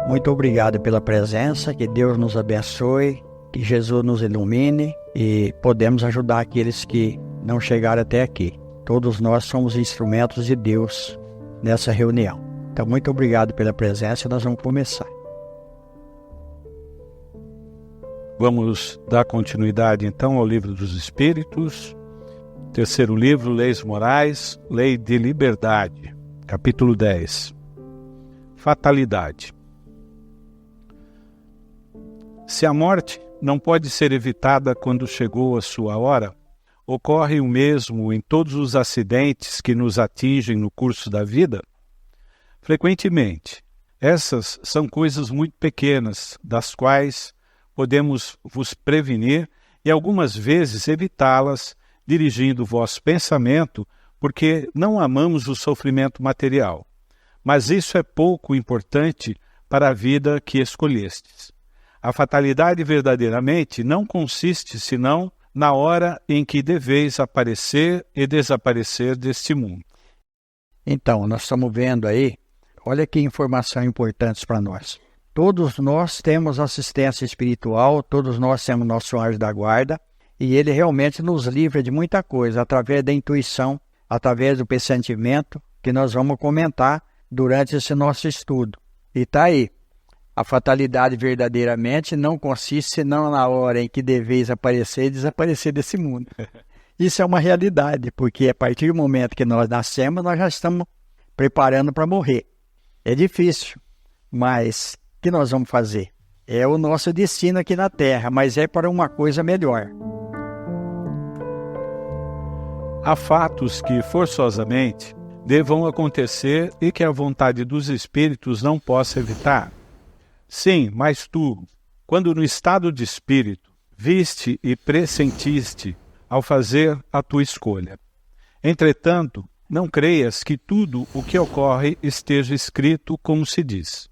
Muito obrigado pela presença, que Deus nos abençoe, que Jesus nos ilumine e podemos ajudar aqueles que não chegaram até aqui. Todos nós somos instrumentos de Deus nessa reunião. Então, muito obrigado pela presença e nós vamos começar. Vamos dar continuidade então ao Livro dos Espíritos. Terceiro livro, Leis Morais, Lei de Liberdade, capítulo 10. Fatalidade. Se a morte não pode ser evitada quando chegou a sua hora, ocorre o mesmo em todos os acidentes que nos atingem no curso da vida? Frequentemente, essas são coisas muito pequenas, das quais podemos vos prevenir e algumas vezes evitá-las, dirigindo o vosso pensamento, porque não amamos o sofrimento material. Mas isso é pouco importante para a vida que escolhestes. A fatalidade verdadeiramente não consiste senão na hora em que deveis aparecer e desaparecer deste mundo. Então, nós estamos vendo aí, olha que informação importante para nós. Todos nós temos assistência espiritual, todos nós temos nosso anjo da guarda, e ele realmente nos livra de muita coisa, através da intuição, através do pressentimento, que nós vamos comentar durante esse nosso estudo. E está aí. A fatalidade verdadeiramente não consiste senão na hora em que deveis aparecer e desaparecer desse mundo. Isso é uma realidade, porque a partir do momento que nós nascemos, nós já estamos preparando para morrer. É difícil, mas o que nós vamos fazer? É o nosso destino aqui na Terra, mas é para uma coisa melhor. Há fatos que, forçosamente, devam acontecer e que a vontade dos espíritos não possa evitar. Sim, mas tu, quando no estado de espírito, viste e pressentiste ao fazer a tua escolha. Entretanto, não creias que tudo o que ocorre esteja escrito como se diz.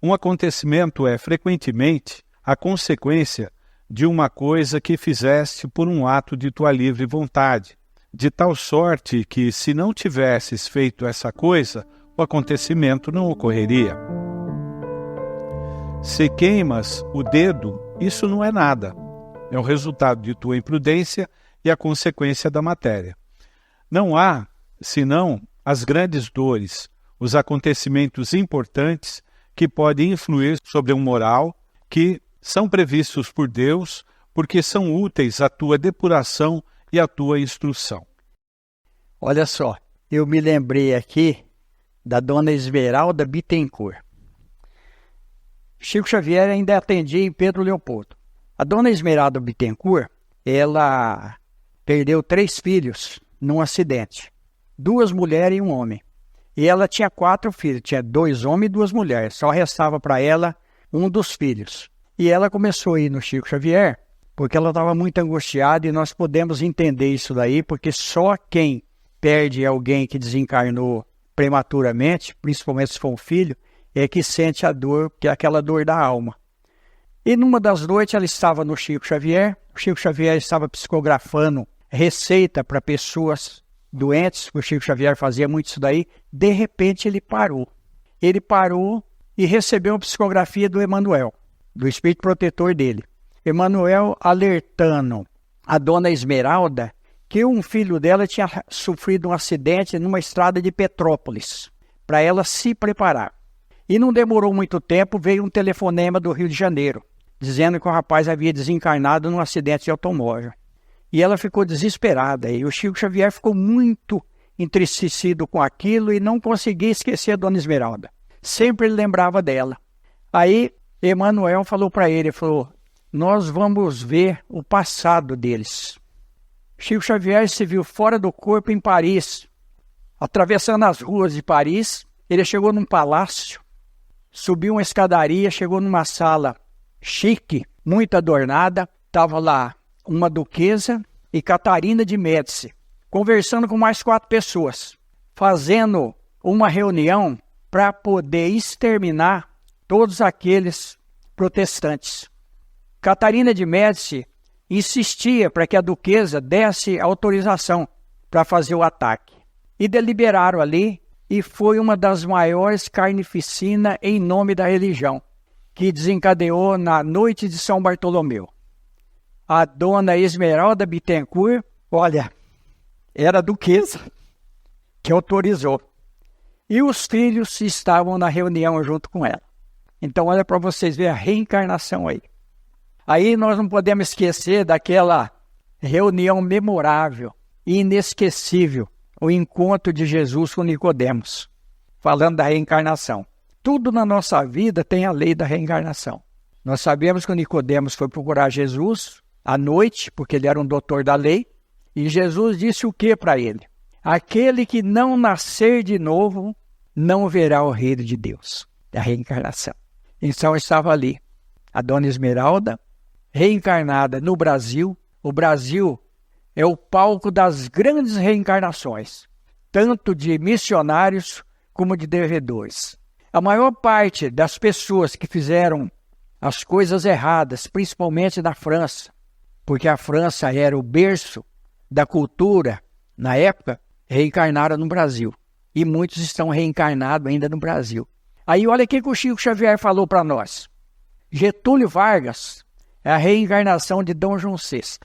Um acontecimento é, frequentemente, a consequência de uma coisa que fizeste por um ato de tua livre vontade, de tal sorte que, se não tivesses feito essa coisa, o acontecimento não ocorreria. Se queimas o dedo, isso não é nada. É o resultado de tua imprudência e a consequência da matéria. Não há, senão, as grandes dores, os acontecimentos importantes que podem influir sobre um moral, que são previstos por Deus, porque são úteis à tua depuração e à tua instrução. Olha só, eu me lembrei aqui da dona Esmeralda Bittencourt. Chico Xavier ainda atendia em Pedro Leopoldo. A dona Esmeralda Bittencourt, ela perdeu 3 filhos num acidente. 2 mulheres e 1 homem. E ela tinha 4 filhos, tinha 2 homens e 2 mulheres. Só restava para ela um dos filhos. E ela começou a ir no Chico Xavier, porque ela estava muito angustiada, e nós podemos entender isso daí, porque só quem perde alguém que desencarnou prematuramente, principalmente se for um filho, é que sente a dor, que é aquela dor da alma. E numa das noites ela estava no Chico Xavier, o Chico Xavier estava psicografando receita para pessoas doentes, o Chico Xavier fazia muito isso daí. De repente ele parou. Ele parou e recebeu uma psicografia do Emmanuel, do espírito protetor dele. Emmanuel alertando a dona Esmeralda que um filho dela tinha sofrido um acidente numa estrada de Petrópolis, para ela se preparar. E não demorou muito tempo, veio um telefonema do Rio de Janeiro, dizendo que o rapaz havia desencarnado num acidente de automóvel. E ela ficou desesperada, e o Chico Xavier ficou muito entristecido com aquilo e não conseguia esquecer a dona Esmeralda. Sempre ele lembrava dela. Aí Emmanuel falou para ele, falou, nós vamos ver o passado deles. Chico Xavier se viu fora do corpo em Paris, atravessando as ruas de Paris. Ele chegou num palácio, subiu uma escadaria, chegou numa sala chique, muito adornada. Estava lá uma duquesa e Catarina de Médici, conversando com mais 4 pessoas, fazendo uma reunião para poder exterminar todos aqueles protestantes. Catarina de Médici insistia para que a duquesa desse autorização para fazer o ataque. E deliberaram ali, e foi uma das maiores carnificinas em nome da religião. que desencadeou na noite de São Bartolomeu. A dona Esmeralda Bittencourt, olha, era a duquesa que autorizou. E os filhos estavam na reunião junto com ela. Então, olha para vocês verem a reencarnação aí. Aí nós não podemos esquecer daquela reunião memorável e inesquecível, o encontro de Jesus com Nicodemos, falando da reencarnação. Tudo na nossa vida tem a lei da reencarnação. Nós sabemos que o Nicodemos foi procurar Jesus à noite, porque ele era um doutor da lei, e Jesus disse o que para ele? Aquele que não nascer de novo não verá o reino de Deus, a reencarnação. Então estava ali a dona Esmeralda, reencarnada no Brasil. O Brasil é o palco das grandes reencarnações, tanto de missionários como de devedores. A maior parte das pessoas que fizeram as coisas erradas, principalmente na França, porque a França era o berço da cultura na época, reencarnaram no Brasil. E muitos estão reencarnados ainda no Brasil. Aí olha o que o Chico Xavier falou para nós. Getúlio Vargas é a reencarnação de Dom João VI.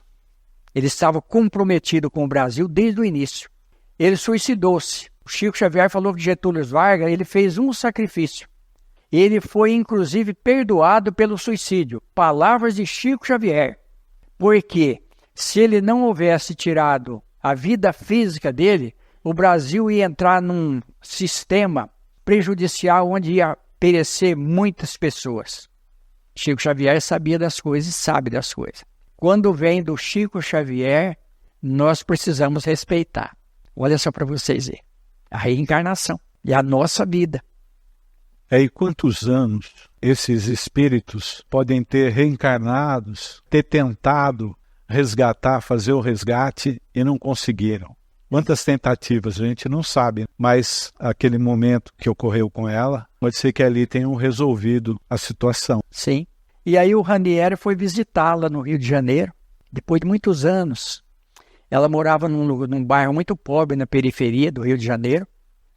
Ele estava comprometido com o Brasil desde o início. Ele suicidou-se. O Chico Xavier falou que Getúlio Vargas ele fez um sacrifício. Ele foi, inclusive, perdoado pelo suicídio. Palavras de Chico Xavier. Porque se ele não houvesse tirado a vida física dele, o Brasil ia entrar num sistema prejudicial onde ia perecer muitas pessoas. Chico Xavier sabia das coisas e sabe das coisas. Quando vem do Chico Xavier, nós precisamos respeitar. Olha só para vocês verem. A reencarnação e a nossa vida. E quantos anos esses espíritos podem ter reencarnados, ter tentado resgatar, fazer o resgate e não conseguiram? Quantas tentativas a gente não sabe, mas aquele momento que ocorreu com ela, pode ser que ali tenham resolvido a situação. Sim. E aí o Ranieri foi visitá-la no Rio de Janeiro, depois de muitos anos. Ela morava num bairro muito pobre na periferia do Rio de Janeiro.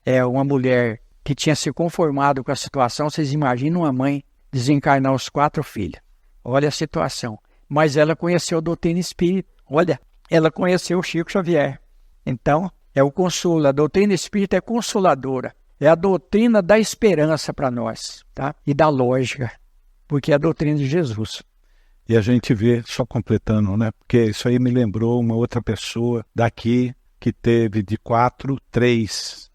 É uma mulher que tinha se conformado com a situação. Vocês imaginam uma mãe desencarnar os 4 filhos. Olha a situação. Mas ela conheceu a doutrina espírita. Olha, ela conheceu o Chico Xavier. Então, é o consolo. A doutrina espírita é consoladora. É a doutrina da esperança para nós, tá? E da lógica, porque é a doutrina de Jesus. E a gente vê, só completando, né? Porque isso aí me lembrou uma outra pessoa daqui que teve de 4, 3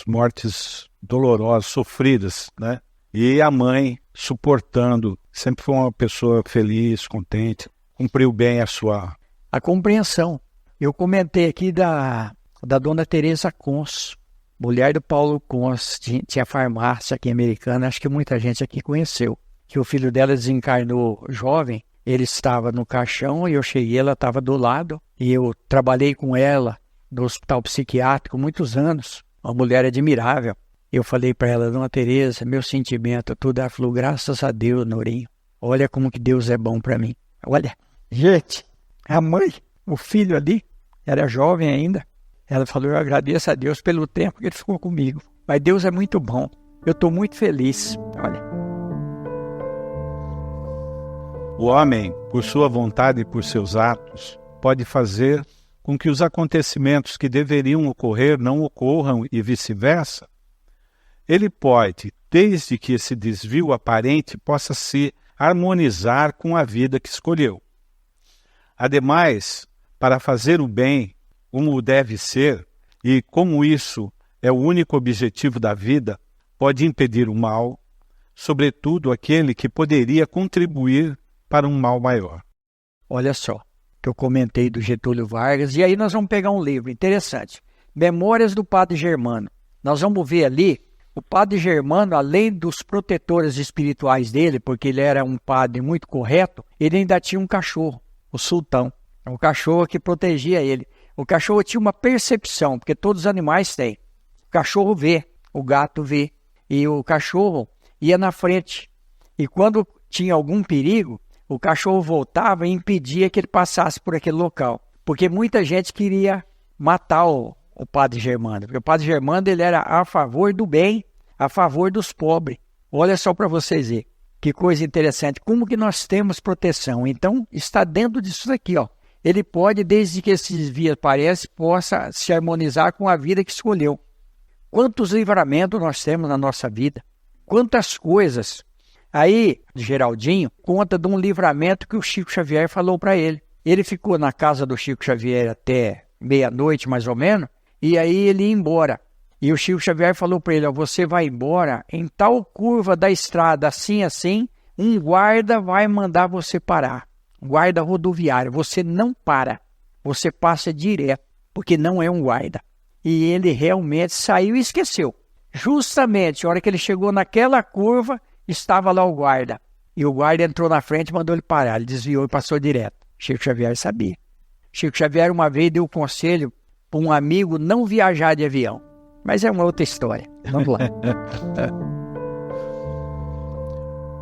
mortes dolorosas, sofridas, né? E a mãe suportando, sempre foi uma pessoa feliz, contente, cumpriu bem a compreensão. Eu comentei aqui da dona Teresa Cons, mulher do Paulo Cons, tinha farmácia aqui americana, acho que muita gente aqui conheceu, que o filho dela desencarnou jovem, ele estava no caixão e eu cheguei, ela estava do lado, e eu trabalhei com ela no hospital psiquiátrico muitos anos, uma mulher admirável. Eu falei para ela, dona Teresa, meu sentimento, tudo, ela falou, graças a Deus, Nourinho, olha como que Deus é bom para mim. Olha, gente, a mãe, o filho ali, era jovem ainda. Ela falou, eu agradeço a Deus pelo tempo que ele ficou comigo. Mas Deus é muito bom. Eu estou muito feliz. Olha. O homem, por sua vontade e por seus atos, pode fazer com que os acontecimentos que deveriam ocorrer não ocorram e vice-versa. Ele pode, desde que esse desvio aparente possa se harmonizar com a vida que escolheu. Ademais, para fazer o bem como deve ser, e como isso é o único objetivo da vida, pode impedir o mal, sobretudo aquele que poderia contribuir para um mal maior. Olha só, que eu comentei do Getúlio Vargas, e aí nós vamos pegar um livro interessante, Memórias do Padre Germano. Nós vamos ver ali, o Padre Germano, além dos protetores espirituais dele, porque ele era um padre muito correto, ele ainda tinha um cachorro, o Sultão. Um cachorro que protegia ele. O cachorro tinha uma percepção, porque todos os animais têm. O cachorro vê, o gato vê. E o cachorro ia na frente. E quando tinha algum perigo, o cachorro voltava e impedia que ele passasse por aquele local. Porque muita gente queria matar o Padre Germano. Porque o Padre Germano ele era a favor do bem, a favor dos pobres. Olha só para vocês verem. Que coisa interessante. Como que nós temos proteção? Então, está dentro disso aqui, ó. Ele pode, desde que esses dias aparecem, possa se harmonizar com a vida que escolheu. Quantos livramentos nós temos na nossa vida? Quantas coisas. Aí, Geraldinho conta de um livramento que o Chico Xavier falou para ele. Ele ficou na casa do Chico Xavier até meia-noite, mais ou menos, e aí ele ia embora. E o Chico Xavier falou para ele, ó, você vai embora, em tal curva da estrada, assim, um guarda vai mandar você parar. Guarda rodoviário, você não para, você passa direto, porque não é um guarda. E ele realmente saiu e esqueceu. Justamente, a hora que ele chegou naquela curva, estava lá o guarda. E o guarda entrou na frente e mandou ele parar. Ele desviou e passou direto. Chico Xavier sabia. Chico Xavier uma vez deu conselho para um amigo não viajar de avião. Mas é uma outra história. Vamos lá.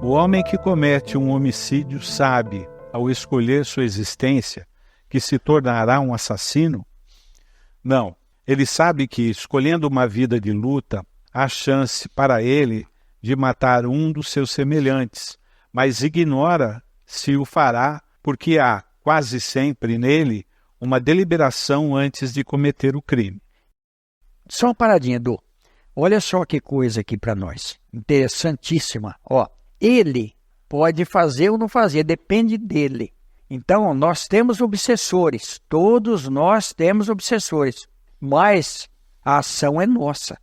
O homem que comete um homicídio sabe, ao escolher sua existência, que se tornará um assassino? Não. Ele sabe que, escolhendo uma vida de luta, há chance para ele de matar um dos seus semelhantes, mas ignora se o fará porque há, quase sempre nele, uma deliberação antes de cometer o crime. Só uma paradinha, Edu. Olha só que coisa aqui para nós. Interessantíssima. Ó, ele pode fazer ou não fazer, depende dele. Então, nós temos obsessores. Todos nós temos obsessores. Mas a ação é nossa.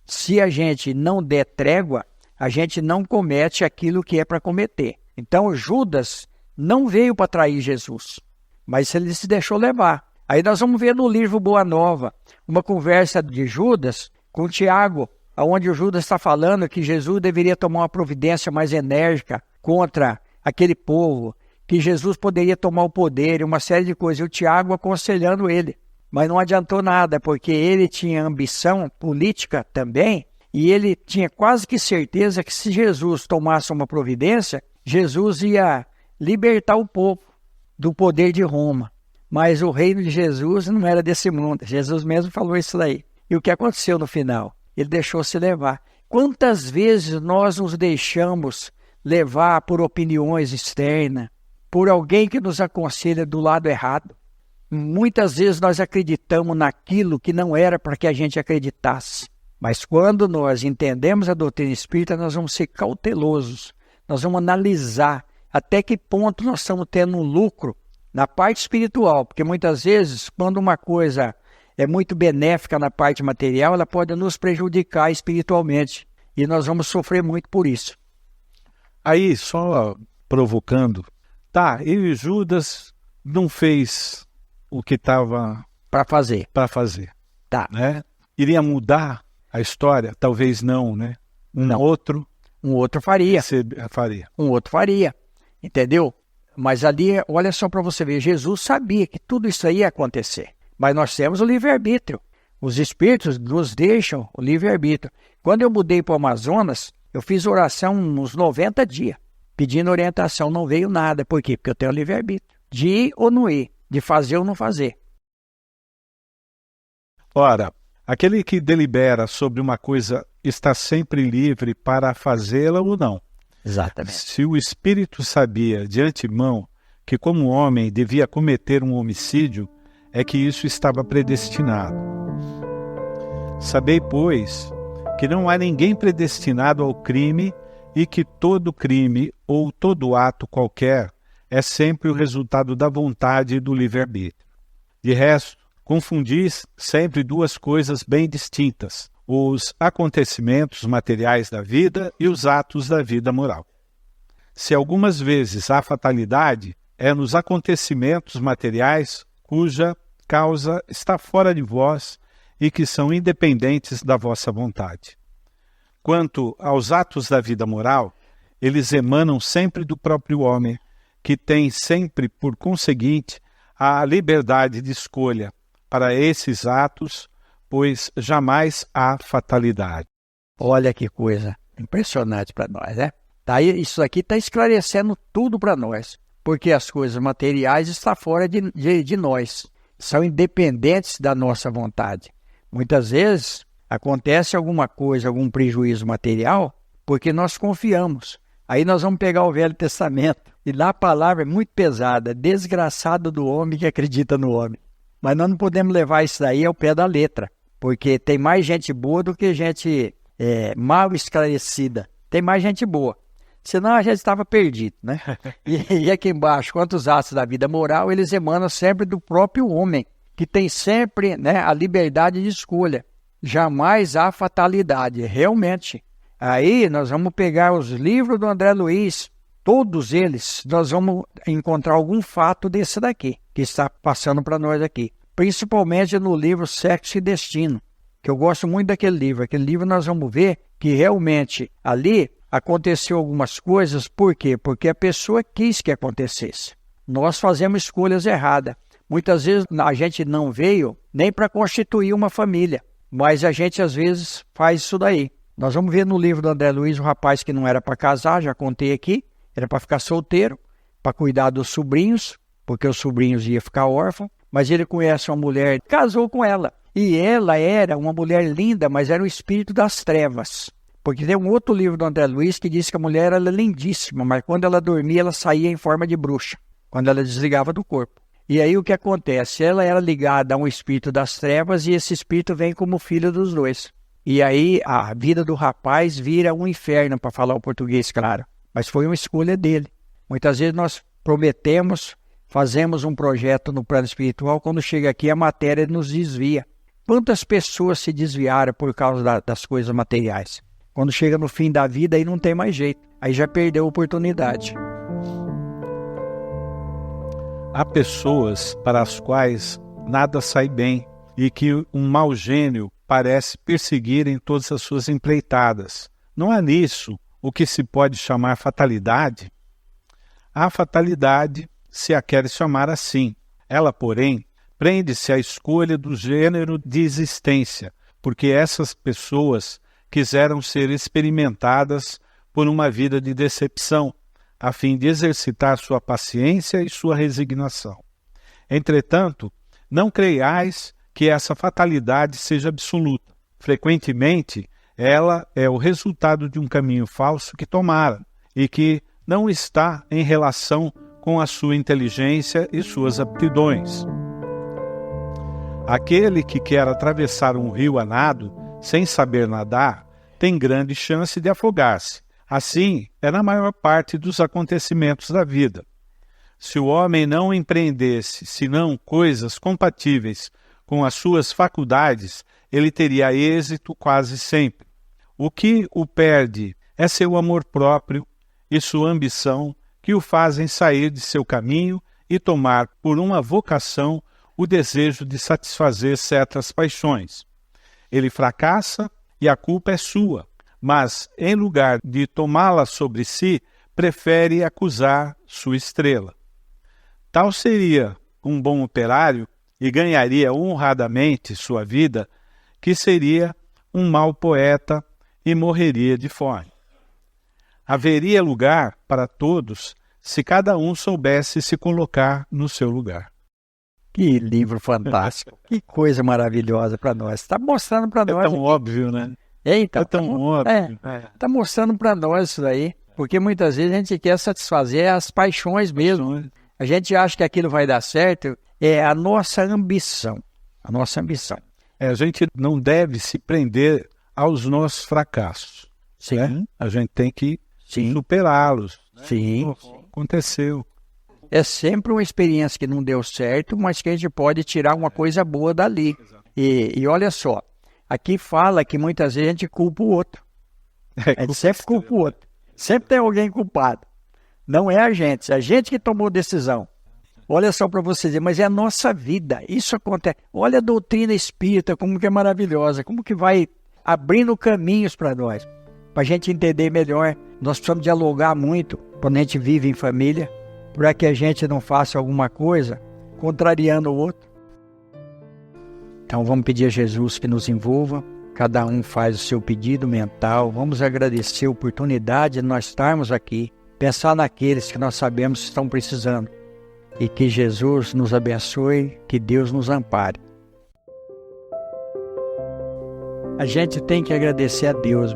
Se a gente não der trégua, a gente não comete aquilo que é para cometer. Então, Judas não veio para trair Jesus, mas ele se deixou levar. Aí nós vamos ver no livro Boa Nova, uma conversa de Judas com Tiago, onde o Judas está falando que Jesus deveria tomar uma providência mais enérgica contra aquele povo, que Jesus poderia tomar o poder e uma série de coisas. E o Tiago aconselhando ele, mas não adiantou nada, porque ele tinha ambição política também, e ele tinha quase que certeza que se Jesus tomasse uma providência, Jesus ia libertar o povo do poder de Roma. Mas o reino de Jesus não era desse mundo. Jesus mesmo falou isso daí. E o que aconteceu no final? Ele deixou se levar. Quantas vezes nós nos deixamos levar por opiniões externas, por alguém que nos aconselha do lado errado? Muitas vezes nós acreditamos naquilo que não era para que a gente acreditasse. Mas quando nós entendemos a doutrina espírita, nós vamos ser cautelosos. Nós vamos analisar até que ponto nós estamos tendo um lucro na parte espiritual, porque muitas vezes, quando uma coisa é muito benéfica na parte material, ela pode nos prejudicar espiritualmente, e nós vamos sofrer muito por isso. Aí, só provocando, e Judas não fez o que estava para fazer. Tá. Né? Iria mudar a história? Talvez não, né? Um outro faria. Um outro faria, entendeu? Mas ali, olha só para você ver, Jesus sabia que tudo isso aí ia acontecer. Mas nós temos o livre-arbítrio. Os espíritos nos deixam o livre-arbítrio. Quando eu mudei para o Amazonas, eu fiz oração uns 90 dias, pedindo orientação, não veio nada. Por quê? Porque eu tenho o livre-arbítrio. De ir ou não ir, de fazer ou não fazer. Ora, aquele que delibera sobre uma coisa está sempre livre para fazê-la ou não. Exatamente. Se o espírito sabia de antemão que como homem devia cometer um homicídio, é que isso estava predestinado. Sabei, pois, que não há ninguém predestinado ao crime e que todo crime ou todo ato qualquer é sempre o resultado da vontade e do livre-arbítrio. De resto, confundis sempre duas coisas bem distintas: os acontecimentos materiais da vida e os atos da vida moral. Se algumas vezes há fatalidade, é nos acontecimentos materiais cuja causa está fora de vós e que são independentes da vossa vontade. Quanto aos atos da vida moral, eles emanam sempre do próprio homem, que tem sempre, por conseguinte, a liberdade de escolha para esses atos, pois jamais há fatalidade. Olha que coisa impressionante para nós, né? Isso aqui está esclarecendo tudo para nós, porque as coisas materiais estão fora de nós, são independentes da nossa vontade. Muitas vezes acontece alguma coisa, algum prejuízo material, porque nós confiamos. Aí nós vamos pegar o Velho Testamento, e lá a palavra é muito pesada, desgraçado do homem que acredita no homem. Mas nós não podemos levar isso daí ao pé da letra, porque tem mais gente boa do que gente mal esclarecida. Tem mais gente boa. Senão a gente estava perdido, né? E aqui embaixo, quantos atos da vida moral, eles emanam sempre do próprio homem, que tem sempre, né, a liberdade de escolha. Jamais há fatalidade, realmente. Aí nós vamos pegar os livros do André Luiz, todos eles, nós vamos encontrar algum fato desse daqui, que está passando para nós aqui. Principalmente no livro Sexo e Destino, que eu gosto muito daquele livro. Aquele livro nós vamos ver que realmente ali aconteceu algumas coisas. Por quê? Porque a pessoa quis que acontecesse. Nós fazemos escolhas erradas. Muitas vezes a gente não veio nem para constituir uma família, mas a gente às vezes faz isso daí. Nós vamos ver no livro do André Luiz o rapaz que não era para casar, já contei aqui, era para ficar solteiro, para cuidar dos sobrinhos, porque os sobrinhos iam ficar órfãos, mas ele conhece uma mulher, casou com ela. E ela era uma mulher linda, mas era o espírito das trevas. Porque tem um outro livro do André Luiz que diz que a mulher era lindíssima, mas quando ela dormia, ela saía em forma de bruxa, quando ela desligava do corpo. E aí o que acontece? Ela era ligada a um espírito das trevas e esse espírito vem como filho dos dois. E aí a vida do rapaz vira um inferno, para falar o português claro. Mas foi uma escolha dele. Muitas vezes nós prometemos, fazemos um projeto no plano espiritual, quando chega aqui a matéria nos desvia. Quantas pessoas se desviaram por causa das coisas materiais? Quando chega no fim da vida, aí não tem mais jeito. Aí já perdeu a oportunidade. Há pessoas para as quais nada sai bem e que um mau gênio parece perseguir em todas as suas empreitadas. Não há nisso o que se pode chamar fatalidade? Há fatalidade, se a quer chamar assim. Ela, porém, prende-se à escolha do gênero de existência, porque essas pessoas quiseram ser experimentadas por uma vida de decepção, a fim de exercitar sua paciência e sua resignação. Entretanto, não creiais que essa fatalidade seja absoluta. Frequentemente, ela é o resultado de um caminho falso que tomaram e que não está em relação com a sua inteligência e suas aptidões. Aquele que quer atravessar um rio a nado, sem saber nadar, tem grande chance de afogar-se. Assim é na maior parte dos acontecimentos da vida. Se o homem não empreendesse senão coisas compatíveis com as suas faculdades, ele teria êxito quase sempre. O que o perde é seu amor próprio e sua ambição, que o fazem sair de seu caminho e tomar por uma vocação o desejo de satisfazer certas paixões. Ele fracassa e a culpa é sua, mas, em lugar de tomá-la sobre si, prefere acusar sua estrela. Tal seria um bom operário e ganharia honradamente sua vida, que seria um mau poeta e morreria de fome. Haveria lugar para todos se cada um soubesse se colocar no seu lugar. Que livro fantástico, que coisa maravilhosa para nós. Está mostrando para nós. É tão óbvio, né? Então, é tão óbvio. Está mostrando para nós isso daí, porque muitas vezes a gente quer satisfazer as paixões mesmo. A gente acha que aquilo vai dar certo, é a nossa ambição. A nossa ambição. A gente não deve se prender aos nossos fracassos. Sim. Né? A gente tem que superá-los. Né? Sim. Aconteceu. É sempre uma experiência que não deu certo, mas que a gente pode tirar uma coisa boa dali. E olha só, aqui fala que muitas vezes a gente culpa o outro. A gente sempre culpa o outro. Sempre tem alguém culpado. Não é a gente que tomou decisão. Olha só para você dizer, mas é a nossa vida, isso acontece. Olha a doutrina espírita, como que é maravilhosa, como que vai abrindo caminhos para nós, para a gente entender melhor. Nós precisamos dialogar muito quando a gente vive em família, para que a gente não faça alguma coisa contrariando o outro. Então vamos pedir a Jesus que nos envolva, cada um faz o seu pedido mental, vamos agradecer a oportunidade de nós estarmos aqui, pensar naqueles que nós sabemos que estão precisando. E que Jesus nos abençoe, que Deus nos ampare. A gente tem que agradecer a Deus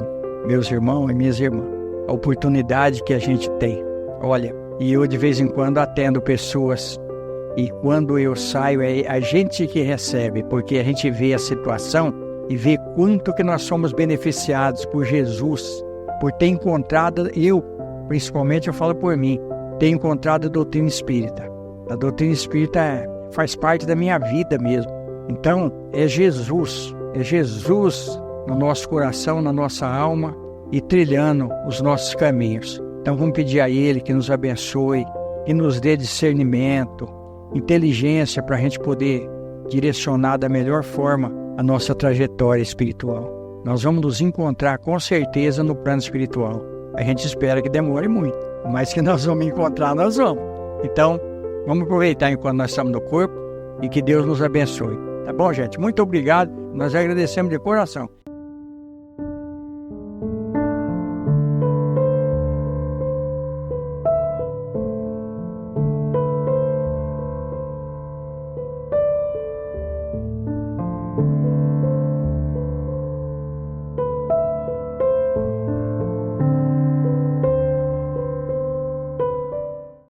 meus irmãos e minhas irmãs, a oportunidade que a gente tem. Olha, e eu de vez em quando atendo pessoas, e quando eu saio é a gente que recebe, porque a gente vê a situação e vê quanto que nós somos beneficiados por Jesus, por ter encontrado, principalmente eu falo por mim, ter encontrado a doutrina espírita. A doutrina espírita faz parte da minha vida mesmo. Então, é Jesus no nosso coração, na nossa alma e trilhando os nossos caminhos. Então, vamos pedir a Ele que nos abençoe, que nos dê discernimento, inteligência para a gente poder direcionar da melhor forma a nossa trajetória espiritual. Nós vamos nos encontrar com certeza no plano espiritual. A gente espera que demore muito, mas que nós vamos encontrar, nós vamos. Então, vamos aproveitar enquanto nós estamos no corpo e que Deus nos abençoe. Tá bom, gente? Muito obrigado. Nós agradecemos de coração.